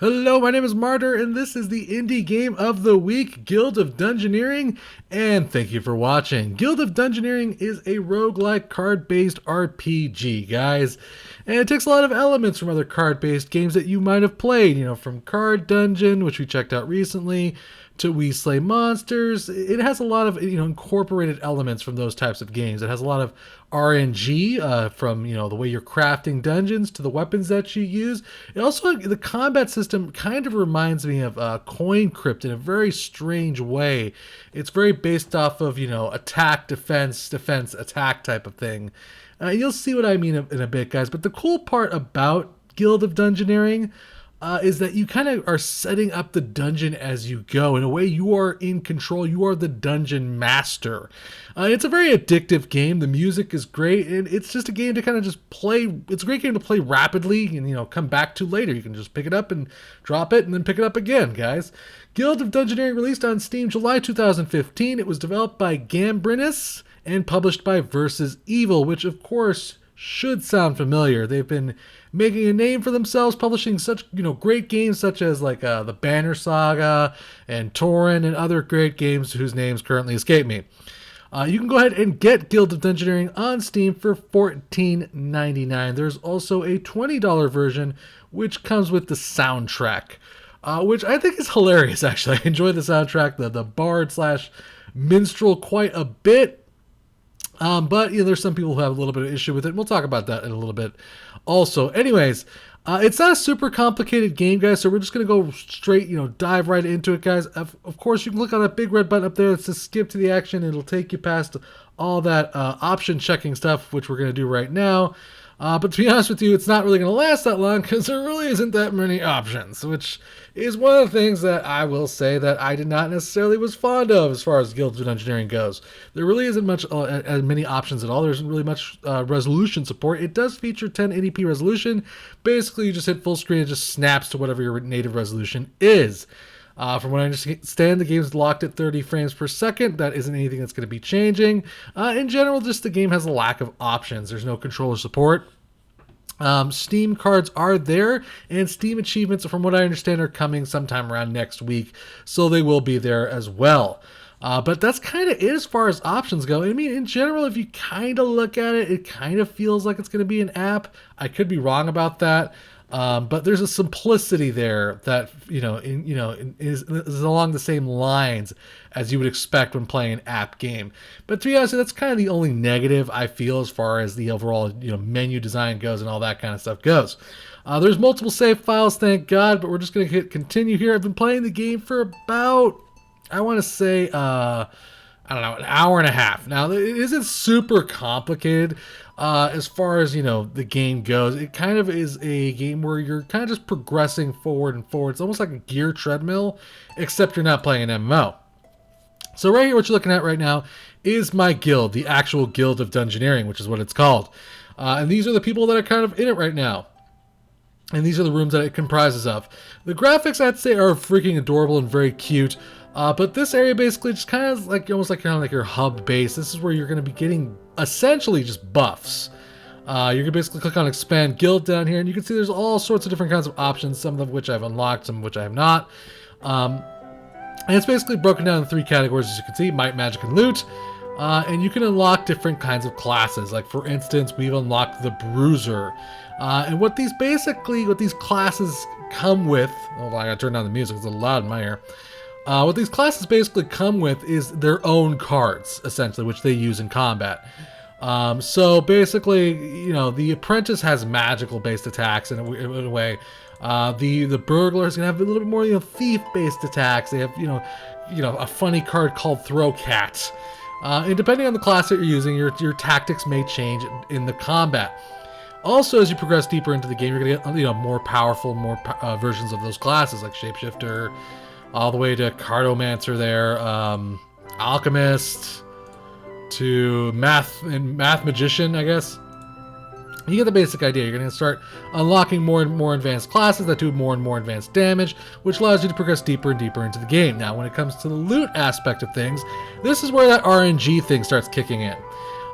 Hello, my name is Martyr, and this is the Indie Game of the Week, Guild of Dungeoneering, and thank you for watching. Guild of Dungeoneering is a roguelike card-based RPG, guys, and it takes a lot of elements from other card-based games that you might have played, from Card Dungeon, which we checked out recently, to We Slay Monsters. It has a lot of incorporated elements from those types of games. It has a lot of RNG from the way you're crafting dungeons to the weapons that you use. It also, the combat system kind of reminds me of Coin Crypt in a very strange way. It's very based off of attack, defense, attack type of thing. You'll see what I mean in a bit, guys. But the cool part about Guild of Dungeoneering is that you kind of are setting up the dungeon as you go. In a way, you are in control. You are the dungeon master. It's a very addictive game. The music is great, and it's just a game to kind of just play. It's a great game to play rapidly and come back to later. You can just pick it up and drop it and then pick it up again, guys. Guild of Dungeoneering released on Steam July 2015. It was developed by Gambrinus and published by Versus Evil, which of course should sound familiar. They've been making a name for themselves, publishing such great games such as the Banner Saga and Torrent and other great games whose names currently escape me. You can go ahead and get Guild of Dungeoneering on Steam for $14.99. There's also a $20 version which comes with the soundtrack, which I think is hilarious. Actually, I enjoy the soundtrack, the bard slash minstrel quite a bit. But there's some people who have a little bit of issue with it. We'll talk about that in a little bit also. Anyways, it's not a super complicated game, guys, so we're just going to go straight, dive right into it, guys. Of course, you can click on that big red button up there that says skip to the action. It'll take you past all that option checking stuff, which we're going to do right now. But to be honest with you, it's not really going to last that long because there really isn't that many options, which is one of the things that I will say that I did not necessarily was fond of as far as Guild of Dungeoneering goes. There really isn't much many options at all. There isn't really much resolution support. It does feature 1080p resolution. Basically, you just hit full screen and it just snaps to whatever your native resolution is. From what I understand, the game's locked at 30 frames per second. That isn't anything that's going to be changing. In general, just the game has a lack of options. There's no controller support. Steam cards are there, and Steam achievements, from what I understand, are coming sometime around next week, so they will be there as well. But that's kind of it as far as options go. I mean, in general, if you kind of look at it, it kind of feels like it's going to be an app. I could be wrong about that. But there's a simplicity there that is along the same lines as you would expect when playing an app game. But to be honest, that's kind of the only negative I feel as far as the overall menu design goes and all that kind of stuff goes. There's multiple save files, thank God, but we're just going to hit continue here. I've been playing the game for about, I want to say, an hour and a half. Now, it isn't super complicated as far as, the game goes. It kind of is a game where you're kind of just progressing forward and forward. It's almost like a gear treadmill, except you're not playing an MMO. So right here, what you're looking at right now is my guild, the actual Guild of Dungeoneering, which is what it's called. And these are the people that are kind of in it right now. And these are the rooms that it comprises of. The graphics, I'd say, are freaking adorable and very cute. But this area basically just kind of almost like your hub base. This is where you're going to be getting essentially just buffs. You're going to basically click on expand guild down here, and you can see there's all sorts of different kinds of options, some of which I've unlocked, some of which I have not. And it's basically broken down in 3 categories, as you can see: might, magic, and loot. And you can unlock different kinds of classes. Like, for instance, we've unlocked the Bruiser. And what these classes come with... Oh, I gotta turn down the music, it's a little loud in my ear. What these classes basically come with is their own cards, essentially, which they use in combat. So basically, the Apprentice has magical-based attacks in a way. The Burglar is going to have a little bit more, thief-based attacks. They have, a funny card called Throw Cat. And depending on the class that you're using, your tactics may change in the combat. Also, as you progress deeper into the game, you're going to get, more powerful, versions of those classes, like Shapeshifter, all the way to Cartomancer there, Alchemist, to Math Magician, I guess. You get the basic idea. You're going to start unlocking more and more advanced classes that do more and more advanced damage, which allows you to progress deeper and deeper into the game. Now, when it comes to the loot aspect of things, this is where that RNG thing starts kicking in.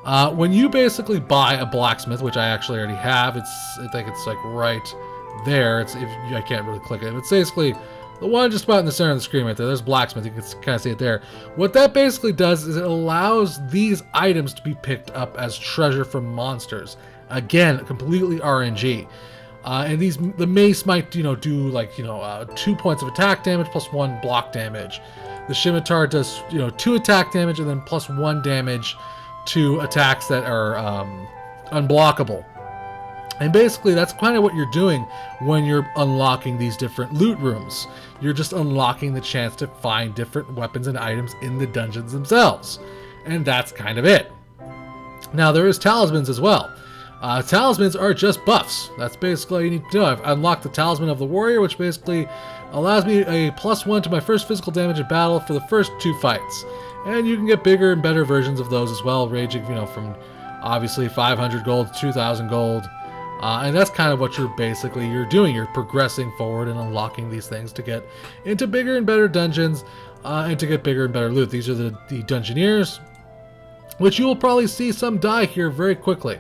When you basically buy a blacksmith, which I actually already have, I think it's like right there. I can't really click it. It's basically the one just about in the center of the screen right there. There's blacksmith. You can kind of see it there. What that basically does is it allows these items to be picked up as treasure from monsters. Again, completely RNG. And the mace might, do like, 2 points of attack damage plus 1 block damage. The scimitar does, 2 attack damage and then plus 1 damage to attacks that are unblockable. And basically, that's kind of what you're doing when you're unlocking these different loot rooms. You're just unlocking the chance to find different weapons and items in the dungeons themselves. And that's kind of it. Now, there is talismans as well. Talismans are just buffs. That's basically all you need to do. I've unlocked the Talisman of the Warrior, which basically allows me a +1 to my first physical damage in battle for the first 2 fights. And you can get bigger and better versions of those as well, ranging, from obviously 500 gold to 2,000 gold. And that's kind of what you're doing. You're progressing forward and unlocking these things to get into bigger and better dungeons and to get bigger and better loot. These are the Dungeoneers, which you will probably see some die here very quickly.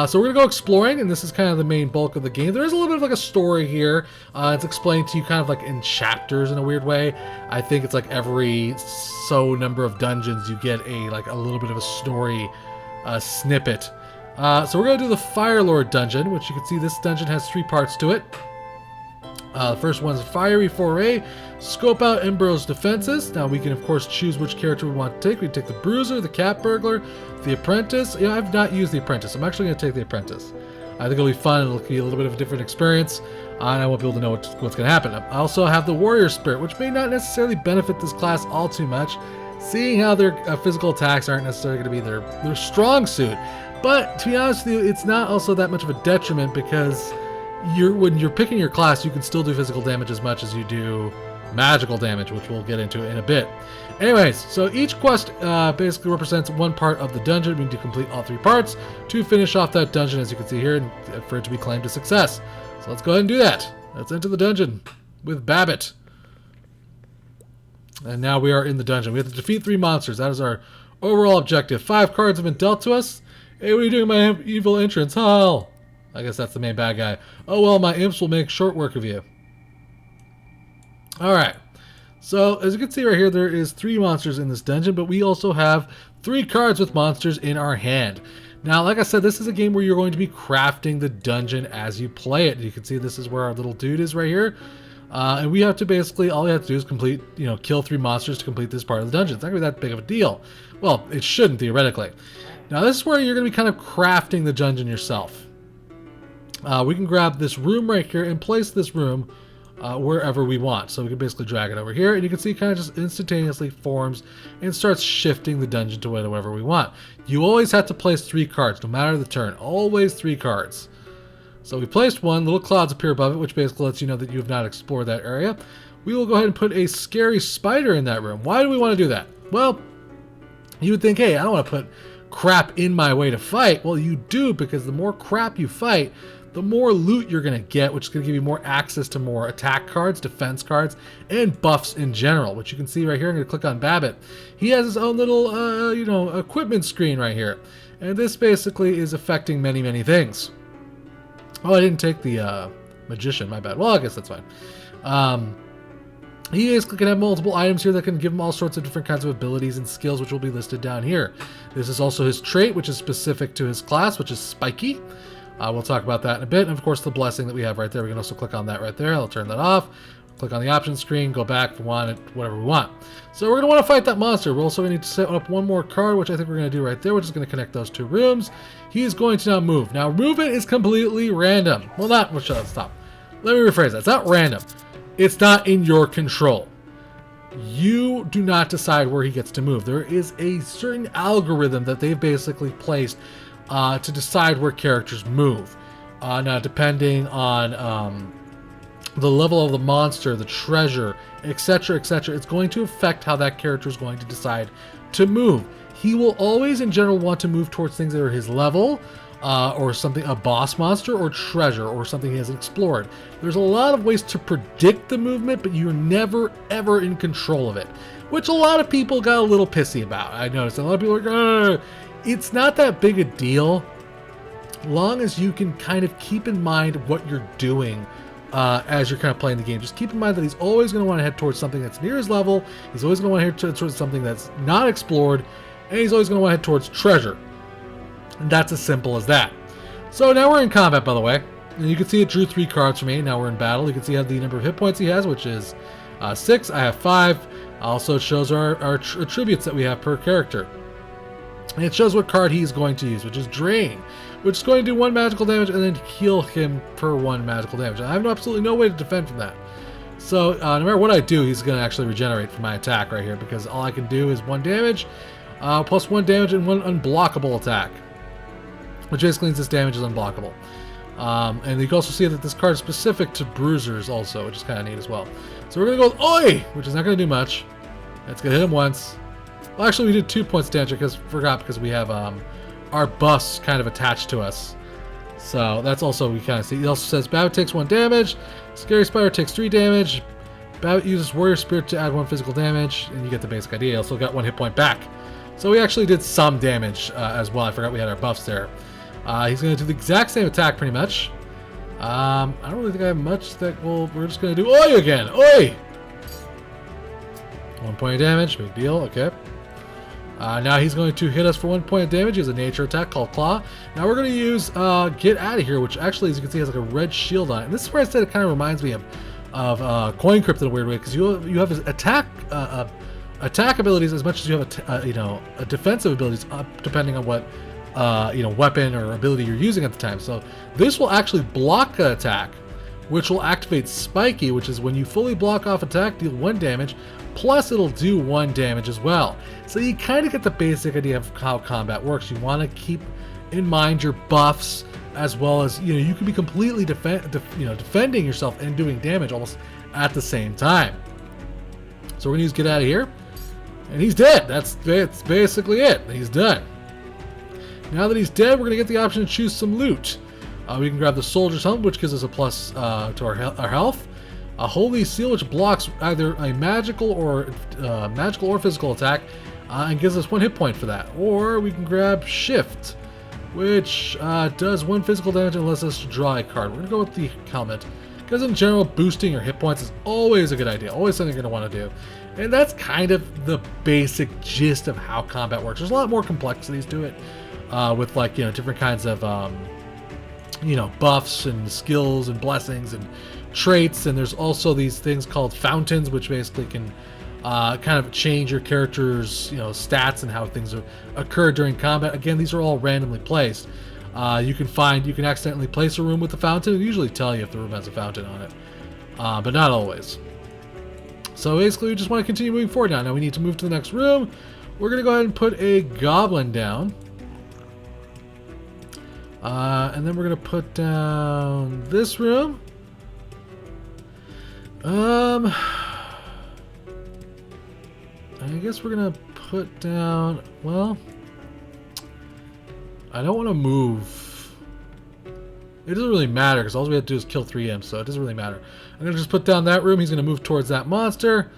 So we're going to go exploring, and this is kind of the main bulk of the game. There is a little bit of like a story here. It's explained to you kind of like in chapters in a weird way. I think it's like every so number of dungeons you get a little bit of a story snippet. So we're going to do the Fire Lord dungeon, which you can see this dungeon has 3 parts to it. The first one is Fiery Foray. Scope out Embro's defenses. Now we can of course choose which character we want to take. We can take the Bruiser, the Cat Burglar, the Apprentice. I've not used the Apprentice. I'm actually going to take the Apprentice. I think it'll be fun. It'll be a little bit of a different experience. And I won't be able to know what's going to happen. I also have the Warrior Spirit, which may not necessarily benefit this class all too much, seeing how their physical attacks aren't necessarily going to be their strong suit. But to be honest with you, it's not also that much of a detriment because when you're picking your class, you can still do physical damage as much as you do magical damage, which we'll get into in a bit. Anyways, so each quest basically represents 1 part of the dungeon. We need to complete all 3 parts to finish off that dungeon, as you can see here, and for it to be claimed a success. So let's go ahead and do that. Let's enter the dungeon with Babbitt. And now we are in the dungeon. We have to defeat 3 monsters. That is our overall objective. 5 cards have been dealt to us. Hey, what are you doing, my evil entrance? Hell! I guess that's the main bad guy. Oh well, my imps will make short work of you. Alright. So, as you can see right here, there is 3 monsters in this dungeon, but we also have 3 cards with monsters in our hand. Now, like I said, this is a game where you're going to be crafting the dungeon as you play it. You can see this is where our little dude is right here. And we have to basically, all we have to do is complete, kill 3 monsters to complete this part of the dungeon. It's not going to be that big of a deal. Well, it shouldn't, theoretically. Now, this is where you're going to be kind of crafting the dungeon yourself. We can grab this room right here and place this room wherever we want. So we can basically drag it over here, and you can see it kind of just instantaneously forms and starts shifting the dungeon to whatever we want. You always have to place 3 cards, no matter the turn. Always 3 cards. So we placed 1. Little clouds appear above it, which basically lets you know that you have not explored that area. We will go ahead and put a scary spider in that room. Why do we want to do that? Well, you would think, hey, I don't want to put crap in my way to fight. Well, you do, because the more crap you fight, the more loot you're going to get, which is going to give you more access to more attack cards, defense cards, and buffs in general, which you can see right here. I'm going to click on Babbitt. He has his own little, equipment screen right here. And this basically is affecting many, many things. Oh, I didn't take the magician, my bad. Well, I guess that's fine. He basically can have multiple items here that can give him all sorts of different kinds of abilities and skills, which will be listed down here. This is also his trait, which is specific to his class, which is spiky. We'll talk about that in a bit. And of course, the blessing that we have right there, we can also click on that right there. I'll turn that off. Click on the options screen, go back if we want it, whatever we want. So we're going to want to fight that monster. We're also going to need to set up 1 more card, which I think we're going to do right there, which is going to connect those 2 rooms. He is going to now move. Now, movement is completely random. Well, not, well, stop. Let me rephrase that. It's not random. It's not in your control. You do not decide where he gets to move. There is a certain algorithm that they've basically placed to decide where characters move. Now, depending on the level of the monster, the treasure, etc., etc., it's going to affect how that character is going to decide to move. He will always, in general, want to move towards things that are his level, or something, a boss monster, or treasure, or something he hasn't explored. There's a lot of ways to predict the movement, but you're never, ever in control of it, which a lot of people got a little pissy about. I noticed a lot of people are like, it's not that big a deal. long as you can kind of keep in mind what you're doing as you're kind of playing the game. Just keep in mind that he's always going to want to head towards something that's near his level. He's always going to want to head towards something that's not explored. And he's always going to want to head towards treasure. And that's as simple as that. So now we're in combat, by the way. And you can see it drew 3 cards for me. Now we're in battle. You can see the number of hit points he has, which is 6. I have 5. Also, it shows our attributes that we have per character. And it shows what card he's going to use, which is Drain, which is going to do 1 magical damage and then heal him for 1 magical damage. I have absolutely no way to defend from that. So no matter what I do, he's going to actually regenerate from my attack right here, because all I can do is 1 damage, plus 1 damage and 1 unblockable attack, which basically means this damage is unblockable. And you can also see that this card is specific to bruisers also, which is kind of neat as well. So we're going to go with Oi, which is not going to do much. It's going to hit him once. Well, actually, we did 2 points damage because we have our buffs kind of attached to us. So that's also, we kind of see. He also says Babbitt takes 1 damage, Scary Spider takes 3 damage, Babbitt uses Warrior Spirit to add 1 physical damage, and you get the basic idea. He also got 1 hit point back. So we actually did some damage as well. I forgot we had our buffs there. He's going to do the exact same attack pretty much. I don't really think I have much that we're just going to do Oi again. Oi! 1 point of damage, big deal, okay. Now he's going to hit us for 1 point of damage. He has a nature attack called Claw. Now we're going to use Get Out of Here, which actually, as you can see, has like a red shield on it. And this is where I said it kind of reminds me of Coin Crypt in a weird way, because you have his attack abilities as much as you have a defensive abilities, depending on what weapon or ability you're using at the time. So this will actually block an attack, which will activate Spiky, which is when you fully block off attack, deal 1 damage. Plus, it'll do 1 damage as well. So you kind of get the basic idea of how combat works. You want to keep in mind your buffs, as well as you can be completely defending yourself and doing damage almost at the same time. So we're gonna use Get Out of Here, and he's dead. That's basically it. He's done. Now that he's dead, we're gonna get the option to choose some loot. We can grab the Soldier's Helmet, which gives us a plus to our health. A Holy Seal, which blocks either a magical or physical attack, and gives us 1 hit point for that. Or we can grab Shift, which does 1 physical damage and lets us draw a card. We're gonna go with the helmet, because in general, boosting your hit points is always a good idea, always something you're gonna want to do. And that's kind of the basic gist of how combat works. There's a lot more complexities to it, with different kinds of buffs and skills and blessings and traits, and there's also these things called fountains, which basically can kind of change your character's stats and how things occur during combat. Again, these are all randomly placed. You can accidentally place a room with a fountain. It'll usually tell you if the room has a fountain on it, but not always. So basically, we just want to continue moving forward now. Now we need to move to the next room. We're going to go ahead and put a goblin down. And then we're going to put down this room. I guess we're going to put down, well, I don't want to move. It doesn't really matter, because all we have to do is kill 3 imps, so it doesn't really matter. I'm going to just put down that room. He's going to move towards that monster.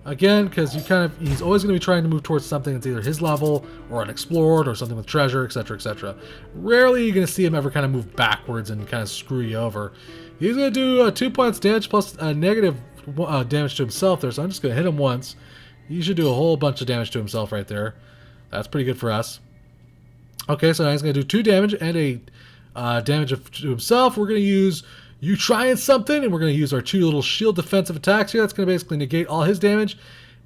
Again, because he's always going to be trying to move towards something that's either his level or unexplored or something with treasure, etc., etc. Rarely you're going to see him ever kind of move backwards and kind of screw you over. He's going to do 2 points damage plus negative damage to himself there, so I'm just going to hit him once. He should do a whole bunch of damage to himself right there. That's pretty good for us. Okay, so now he's going to do 2 damage and a damage to himself. We're going to use You Trying Something, and we're going to use our 2 little shield defensive attacks here. That's going to basically negate all his damage.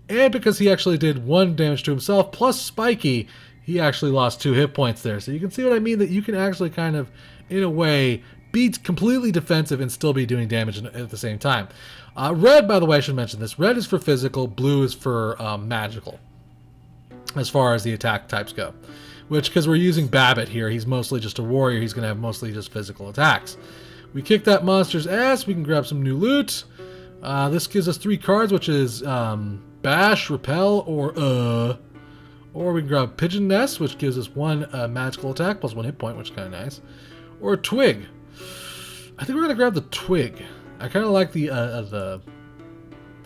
And because he actually did 1 damage to himself, plus Spiky, he actually lost 2 hit points there. So you can see what I mean, that you can actually kind of, in a way, be completely defensive and still be doing damage at the same time. Red, by the way, I should mention this. Red is for physical, blue is for magical, as far as the attack types go. Which, because we're using Babbitt here, he's mostly just a warrior, he's going to have mostly just physical attacks. We kick that monster's ass, we can grab some new loot. This gives us 3 cards, which is Bash, Repel, or we can grab Pigeon Nest, which gives us 1 magical attack, plus 1 hit point, which is kind of nice. Or Twig. I think we're going to grab the Twig. I kind of like the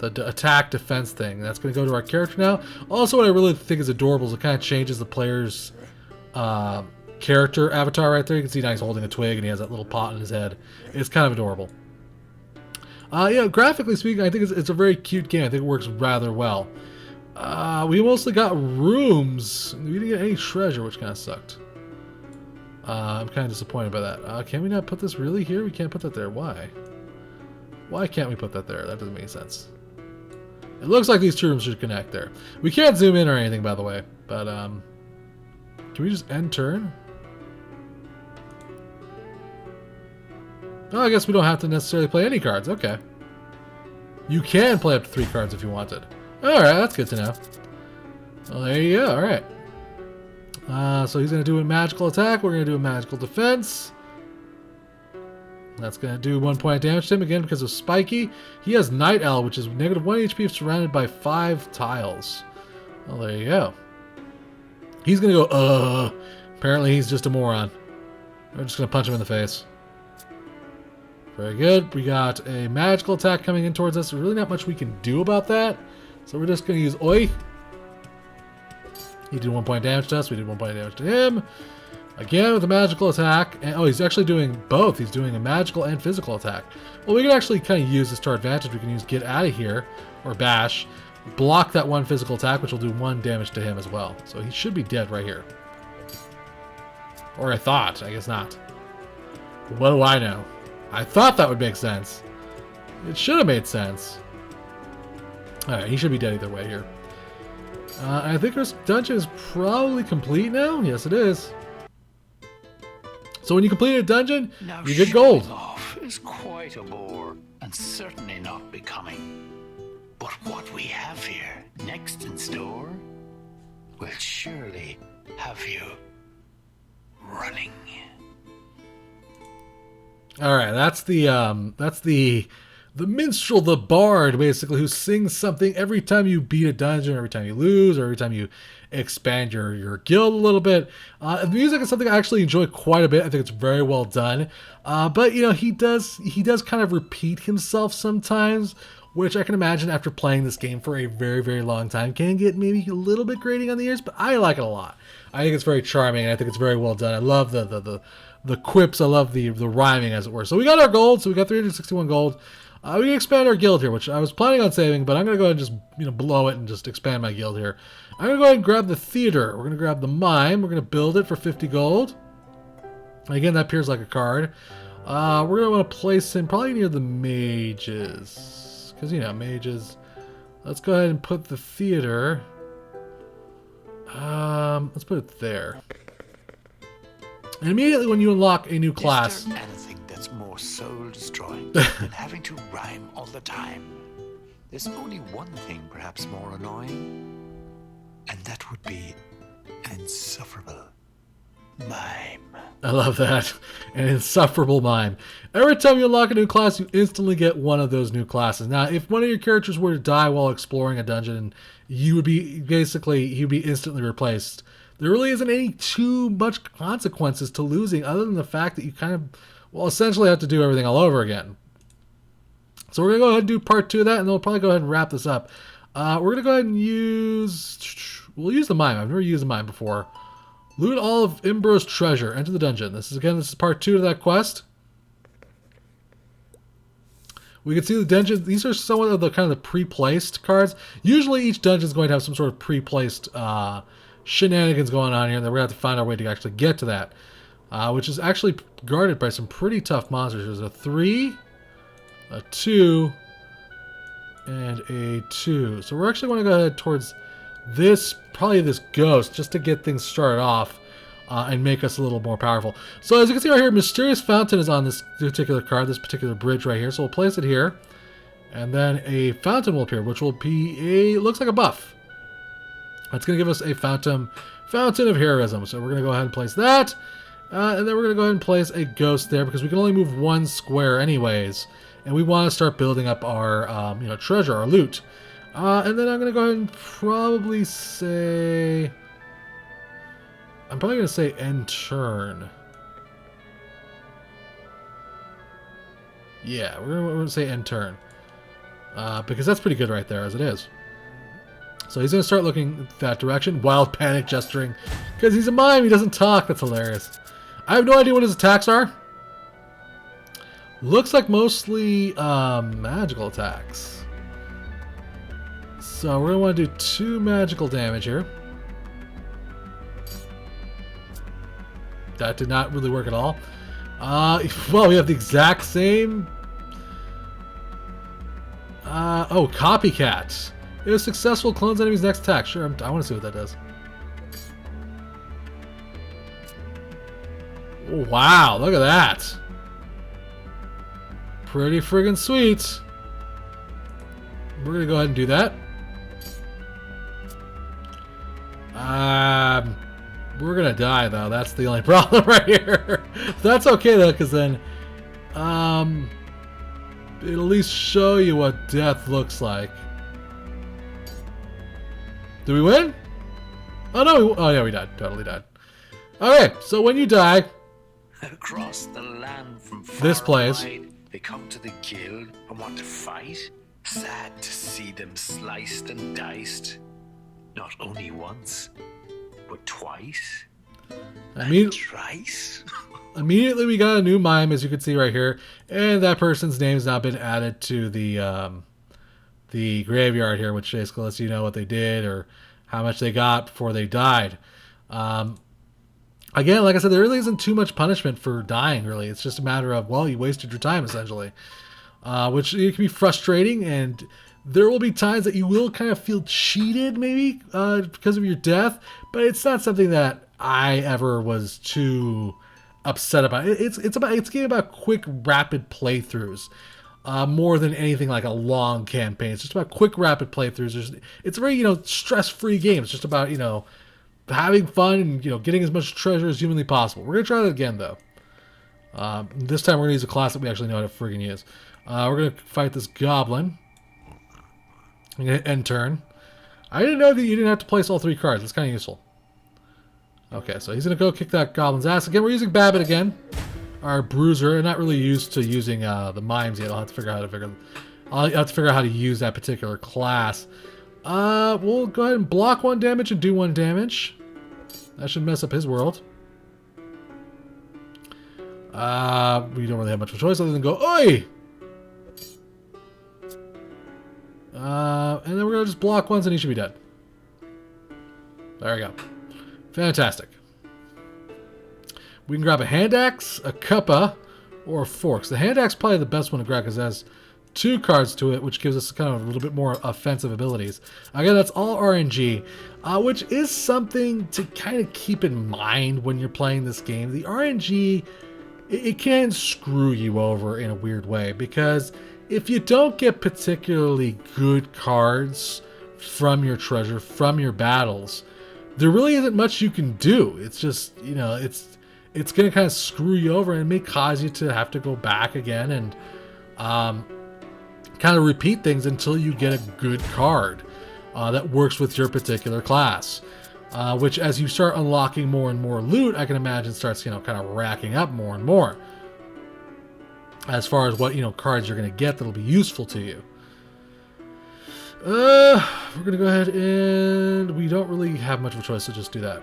attack defense thing. That's going to go to our character now. Also, what I really think is adorable is it kind of changes the player's character avatar right there. You can see now he's holding a twig and he has that little pot in his head. It's kind of adorable. Yeah, graphically speaking, I think it's a very cute game. I think it works rather well. We mostly got rooms. We didn't get any treasure, which kind of sucked. I'm kind of disappointed by that. Can we not put this really here? We can't put that there. Why? Why can't we put that there? That doesn't make sense. It looks like these two rooms should connect there. We can't zoom in or anything, by the way. But, can we just end turn? Oh, I guess we don't have to necessarily play any cards. Okay. You can play up to 3 cards if you wanted. Alright, that's good to know. Well, there you go. Alright. So he's going to do a magical attack. We're going to do a magical defense. That's going to do 1 point of damage to him, again, because of Spiky. He has Night Owl, which is negative 1 HP if surrounded by 5 tiles. Well, there you go. He's going to go, Apparently he's just a moron. We're just going to punch him in the face. Very good. We got a magical attack coming in towards us. There's really not much we can do about that. So we're just going to use Oi. He did 1 point of damage to us. We did 1 point of damage to him. Again with a magical attack. And, oh, he's actually doing both. He's doing a magical and physical attack. Well, we can actually kind of use this to our advantage. We can use Get Out of Here, or Bash. Block that 1 physical attack, which will do 1 damage to him as well. So he should be dead right here. Or I thought. I guess not. What do I know? I thought that would make sense. It should have made sense. Alright, he should be dead either way here. I think our dungeon is probably complete now. Yes, it is. So when you complete a dungeon, now you get gold. Off is quite a bore, and certainly not becoming. But what we have here next in store will surely have you running. All right, that's the minstrel, the bard, basically, who sings something every time you beat a dungeon, every time you lose, or every time you expand your guild a little bit. The music is something I actually enjoy quite a bit. I think it's very well done. But you know, he does kind of repeat himself sometimes, which I can imagine after playing this game for a very, very long time can get maybe a little bit grating on the ears, but I like it a lot. I think it's very charming, and I think it's very well done. I love the quips. I love the rhyming, as it were. So we got our gold. So we got 361 gold. We can expand our guild here, which I was planning on saving, but I'm going to go ahead and just blow it and just expand my guild here. I'm going to go ahead and grab the theater. We're going to grab the mime. We're going to build it for 50 gold. Again, that appears like a card. We're going to want to place him probably near the mages. Because, you know, mages. Let's go ahead and put the theater. Let's put it there. And immediately when you unlock a new class... Is there anything that's more soul-destroying than having to rhyme all the time? There's only one thing perhaps more annoying, and that would be insufferable mime. I love that. An insufferable mime. Every time you unlock a new class, you instantly get one of those new classes. Now, if one of your characters were to die while exploring a dungeon, you would be he'd be instantly replaced. There really isn't any too much consequences to losing other than the fact that you kind of, well, essentially have to do everything all over again. So we're going to go ahead and do part 2 of that, and then we'll probably go ahead and wrap this up. We're going to go ahead and we'll use the mime. I've never used the mime before. Loot all of Imbro's treasure. Enter the dungeon. This is part 2 of that quest. We can see the dungeons. These are somewhat of the kind of the pre-placed cards. Usually each dungeon is going to have some sort of pre-placed shenanigans going on here, and then we're going to have to find our way to actually get to that. Which is actually guarded by some pretty tough monsters. There's a 3, a 2, and a 2. So we're actually going to go ahead towards this, probably this ghost, just to get things started off and make us a little more powerful. So as you can see right here, Mysterious Fountain is on this particular card, this particular bridge right here. So we'll place it here, and then a fountain will appear, which will be looks like a buff. That's going to give us a fountain of heroism. So we're going to go ahead and place that, and then we're going to go ahead and place a ghost there because we can only move 1 square anyways, and we want to start building up our treasure, our loot. And then I'm going to go ahead and probably say... I'm probably going to say end turn. Yeah, we're going to say end turn. Because that's pretty good right there as it is. So he's going to start looking that direction. Wild panic gesturing. Because he's a mime. He doesn't talk. That's hilarious. I have no idea what his attacks are. Looks like mostly magical attacks. So we're going to want to do 2 magical damage here. That did not really work at all. Well, we have the exact same... oh, copycat. It was successful, clones enemy's next attack. Sure, I want to see what that does. Oh, wow, look at that. Pretty friggin' sweet. We're going to go ahead and do that. We're going to die, though. That's the only problem right here. That's okay, though, because then it'll at least show you what death looks like. Did we win? Oh, no. Oh, yeah, we died. Totally died. Okay, so when you die... Across the land from far This plays. and wide, they come to the guild and want to fight. Sad to see them sliced and diced. Not only once, but twice. And thrice. Immediately we got a new mime, as you can see right here, and that person's name's now been added to the graveyard here, which basically lets you know what they did or how much they got before they died. Again, like I said, there really isn't too much punishment for dying, really. It's just a matter of, well, you wasted your time, essentially. Which it can be frustrating, and there will be times that you will kind of feel cheated, maybe, because of your death, but it's not something that I ever was too upset about. It's game about quick, rapid playthroughs. More than anything like a long campaign. It's just about quick, rapid playthroughs. It's a very, stress-free game. It's just about, having fun and, getting as much treasure as humanly possible. We're going to try that again, though. This time we're going to use a class that we actually know how to friggin' use. We're going to fight this goblin. I'm going to end turn. I didn't know that you didn't have to place all 3 cards. It's kind of useful. Okay, so he's going to go kick that goblin's ass. Again, we're using Babbitt again. Our bruiser. I'm not really used to using the mimes yet. I'll have to figure out how to use that particular class. We'll go ahead and block 1 damage and do 1 damage. That should mess up his world. We don't really have much of a choice other than go, oi! And then we're going to just block once and he should be dead. There we go. Fantastic. We can grab a hand axe, a cuppa, or a forks. The hand axe is probably the best one to grab because it has 2 cards to it, which gives us kind of a little bit more offensive abilities. Again, that's all RNG, which is something to kind of keep in mind when you're playing this game. The RNG, it can screw you over in a weird way because if you don't get particularly good cards from your treasure, from your battles, there really isn't much you can do. It's just, it's going to kind of screw you over and it may cause you to have to go back again and kind of repeat things until you get a good card that works with your particular class. Which, as you start unlocking more and more loot, I can imagine starts, kind of racking up more and more. As far as what, cards you're going to get that'll be useful to you. We're going to go ahead and we don't really have much of a choice, so just do that.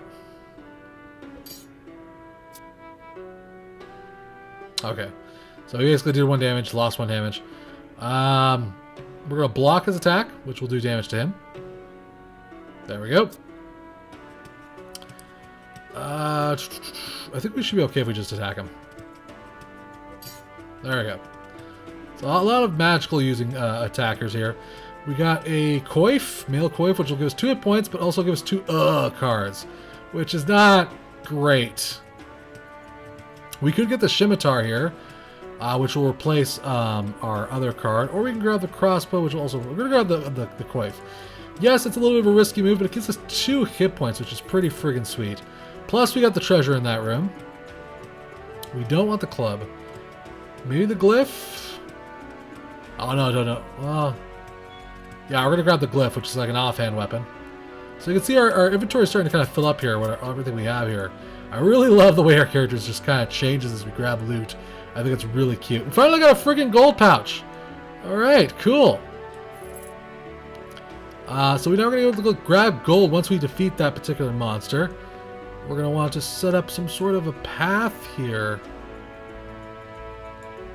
Okay. So he basically did 1 damage, lost 1 damage. We're going to block his attack, which will do damage to him. There we go. I think we should be okay if we just attack him. There we go. So a lot of magical using attackers here. We got a coif, male coif, which will give us 2 hit points, but also give us 2 cards, which is not great. We could get the scimitar here, which will replace our other card, or we can grab the crossbow, which will also... We're going to grab the coif. Yes, it's a little bit of a risky move, but it gives us 2 hit points, which is pretty friggin' sweet. Plus, we got the treasure in that room. We don't want the club. Maybe the glyph? Oh, no. Well, yeah, we're going to grab the glyph, which is like an offhand weapon. So you can see our inventory is starting to kind of fill up here, everything we have here. I really love the way our characters just kind of changes as we grab loot. I think it's really cute. We finally got a friggin' gold pouch. All right, cool. So we're now going to be able to go grab gold once we defeat that particular monster. We're going to want to set up some sort of a path here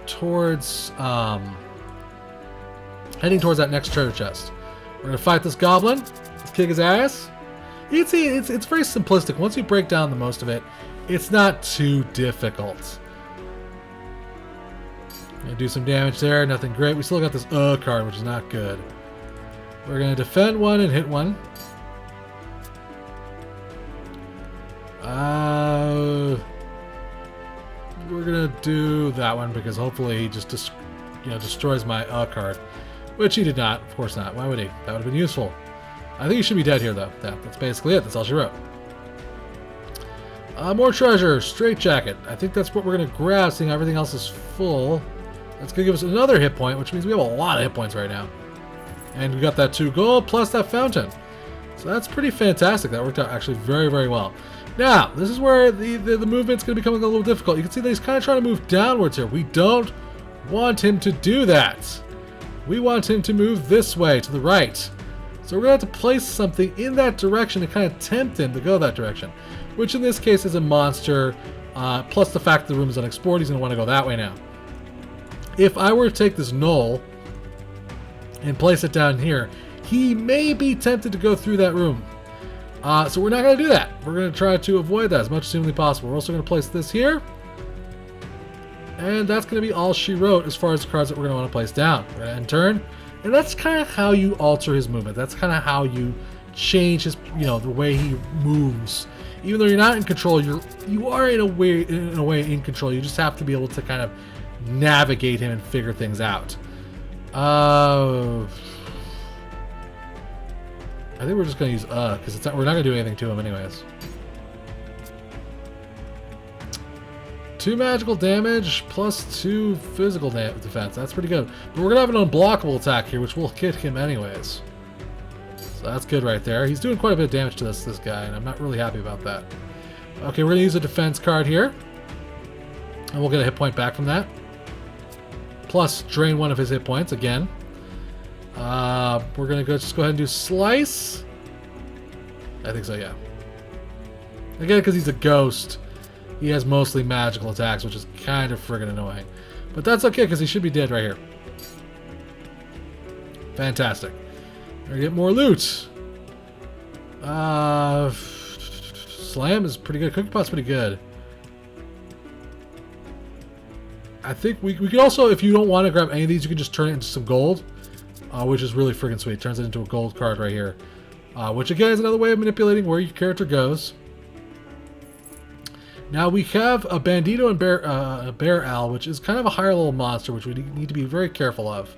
towards, heading towards that next treasure chest. We're going to fight this goblin. Let's kick his ass. You can see it's very simplistic. Once you break down the most of it, it's not too difficult. Gonna do some damage there, nothing great. We still got this card, which is not good. We're gonna defend one and hit one. We're gonna do that one because hopefully he just destroys my card, which he did not. Of course not. Why would he? That would have been useful. I think he should be dead here, though. Yeah, that's basically it. That's all she wrote. More treasure. Straitjacket. I think that's what we're going to grab, seeing everything else is full. That's going to give us another hit point, which means we have a lot of hit points right now. And we got that 2 gold plus that fountain. So that's pretty fantastic. That worked out actually very, very well. Now, this is where the movement's going to become a little difficult. You can see that he's kind of trying to move downwards here. We don't want him to do that. We want him to move this way, to the right. So we're going to have to place something in that direction to kind of tempt him to go that direction. Which in this case is a monster, plus the fact that the room is unexplored, he's going to want to go that way now. If I were to take this knoll and place it down here, he may be tempted to go through that room. So we're not going to do that. We're going to try to avoid that as much as humanly possible. We're also going to place this here. And that's going to be all she wrote as far as the cards that we're going to want to place down. We're going to end turn. And that's kind of how you alter his movement. That's kind of how you change his, the way he moves. Even though you're not in control, you are in a way in control. You just have to be able to kind of navigate him and figure things out. I think we're just going to use because we're not going to do anything to him anyways. 2 magical damage plus 2 physical defense. That's pretty good. But we're going to have an unblockable attack here, which will hit him anyways. So that's good right there. He's doing quite a bit of damage to this guy, and I'm not really happy about that. Okay, we're going to use a defense card here. And we'll get a hit point back from that. Plus, drain 1 of his hit points again. We're going to just go ahead and do Slice. I think so, yeah. Again, because he's a ghost, he has mostly magical attacks, which is kind of friggin' annoying. But that's okay, because he should be dead right here. Fantastic. We're going to get more loot. Slam is pretty good. Cookie Pot's pretty good. I think we could also, if you don't want to grab any of these, you can just turn it into some gold, which is really friggin' sweet. Turns it into a gold card right here. Which again is another way of manipulating where your character goes. Now we have a Bandito and Bear Owl, which is kind of a higher level monster, which we need to be very careful of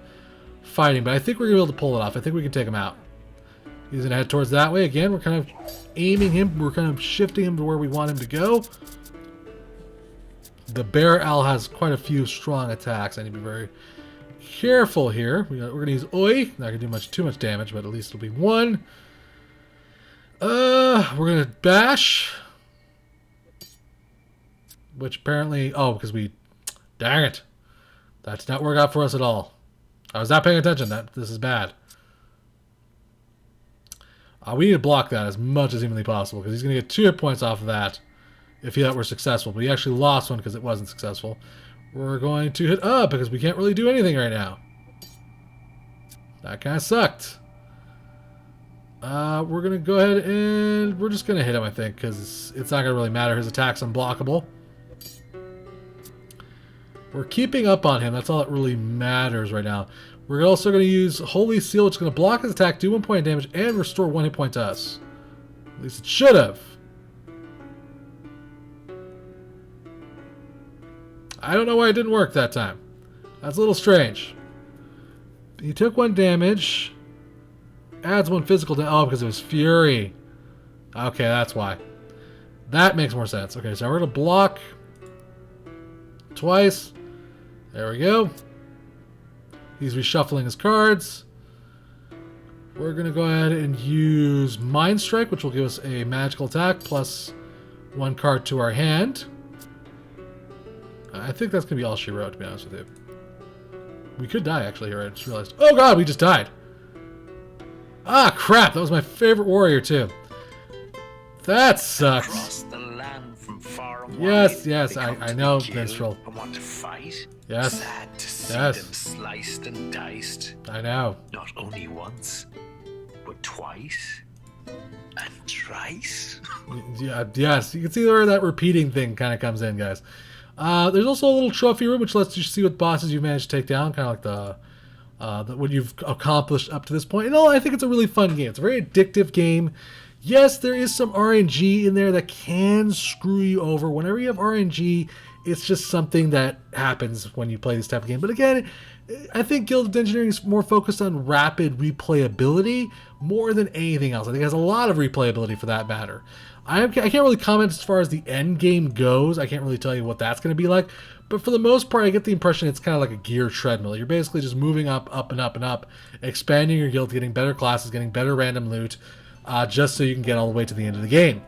fighting. But I think we're going to be able to pull it off. I think we can take him out. He's going to head towards that way. Again, we're kind of aiming him. We're kind of shifting him to where we want him to go. The Bear Owl has quite a few strong attacks. I need to be very careful here. We're going to use Oi. Not going to do too much damage, but at least it'll be 1. We're going to Bash. Which apparently... Oh, because we... Dang it. That did not work out for us at all. I was not paying attention. This is bad. We need to block that as much as humanly possible, because he's going to get 2 hit points off of that if that were successful. But he actually lost 1 because it wasn't successful. We're going to hit up because we can't really do anything right now. That kind of sucked. We're going to go ahead and... We're just going to hit him, I think, because it's not going to really matter. His attack's unblockable. We're keeping up on him. That's all that really matters right now. We're also going to use Holy Seal, which is going to block his attack, do 1 point of damage, and restore 1 hit point to us. At least it should have. I don't know why it didn't work that time. That's a little strange. He took 1 damage. Adds 1 physical damage. Oh, because it was Fury. Okay, that's why. That makes more sense. Okay, so we're going to block twice. There we go. He's reshuffling his cards. We're going to go ahead and use Mind Strike, which will give us a magical attack plus 1 card to our hand. I think that's going to be all she wrote, to be honest with you. We could die, actually, here. I just realized. Oh, God, we just died. Ah, crap. That was my favorite warrior, too. That sucks. Across the land from far and Yes, wide, yes, they come I to know, the guild minstrel. and want to fight. Yes. Sad to see Yes. them sliced and diced. I know. Not only once, but twice and thrice. Yeah, yes, you can see where that repeating thing kind of comes in, guys. There's also a little trophy room, which lets you see what bosses you've managed to take down, kind of like what you've accomplished up to this point. And all, I think it's a really fun game. It's a very addictive game. Yes, there is some RNG in there that can screw you over. Whenever you have RNG, it's just something that happens when you play this type of game. But again, I think Guild of Dungeoneering is more focused on rapid replayability more than anything else. I think it has a lot of replayability for that matter. I can't really comment as far as the end game goes. I can't really tell you what that's going to be like. But for the most part, I get the impression it's kind of like a gear treadmill. You're basically just moving up, up, and up, and up, expanding your guild, getting better classes, getting better random loot, just so you can get all the way to the end of the game.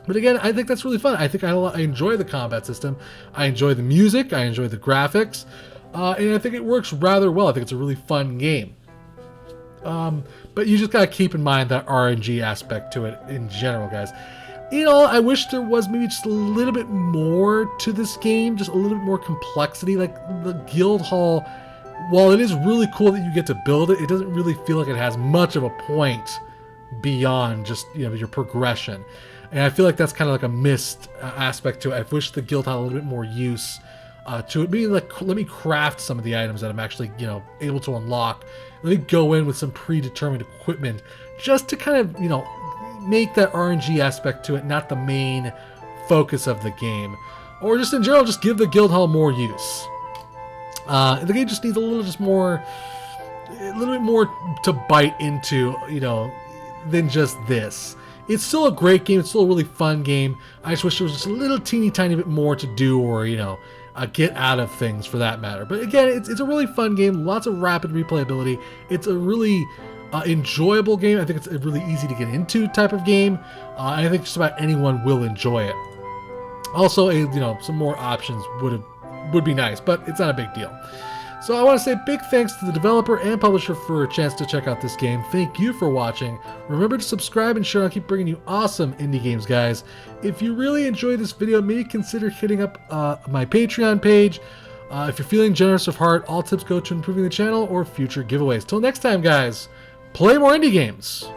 But again, I think that's really fun. I think I enjoy the combat system. I enjoy the music. I enjoy the graphics. And I think it works rather well. I think it's a really fun game. But you just got to keep in mind that RNG aspect to it in general, guys. You know, I wish there was maybe just a little bit more to this game, just a little bit more complexity. Like the guild hall, while it is really cool that you get to build it, it doesn't really feel like it has much of a point beyond just, you know, your progression. And I feel like that's kind of like a missed aspect to it. I wish the guild had a little bit more use to it. Maybe like, let me craft some of the items that I'm actually, you know, able to unlock. Let me go in with some predetermined equipment just to kind of, you know, make that RNG aspect to it not the main focus of the game. Or just in general, just give the guild hall more use. The game just needs a little bit more to bite into, you know, than just this. It's still a great game. It's still a really fun game. I just wish there was just a little teeny tiny bit more to do, or, you know, get out of things for that matter. But again, it's a really fun game. Lots of rapid replayability. It's a really enjoyable game. I think it's a really easy to get into type of game. I think just about anyone will enjoy it. Also, you know, some more options would be nice, but it's not a big deal. So I want to say big thanks to the developer and publisher for a chance to check out this game. Thank you for watching. Remember to subscribe and share. I'll keep bringing you awesome indie games, guys. If you really enjoyed this video, maybe consider hitting up my Patreon page. If you're feeling generous of heart, all tips go to improving the channel or future giveaways. Till next time, guys, play more indie games.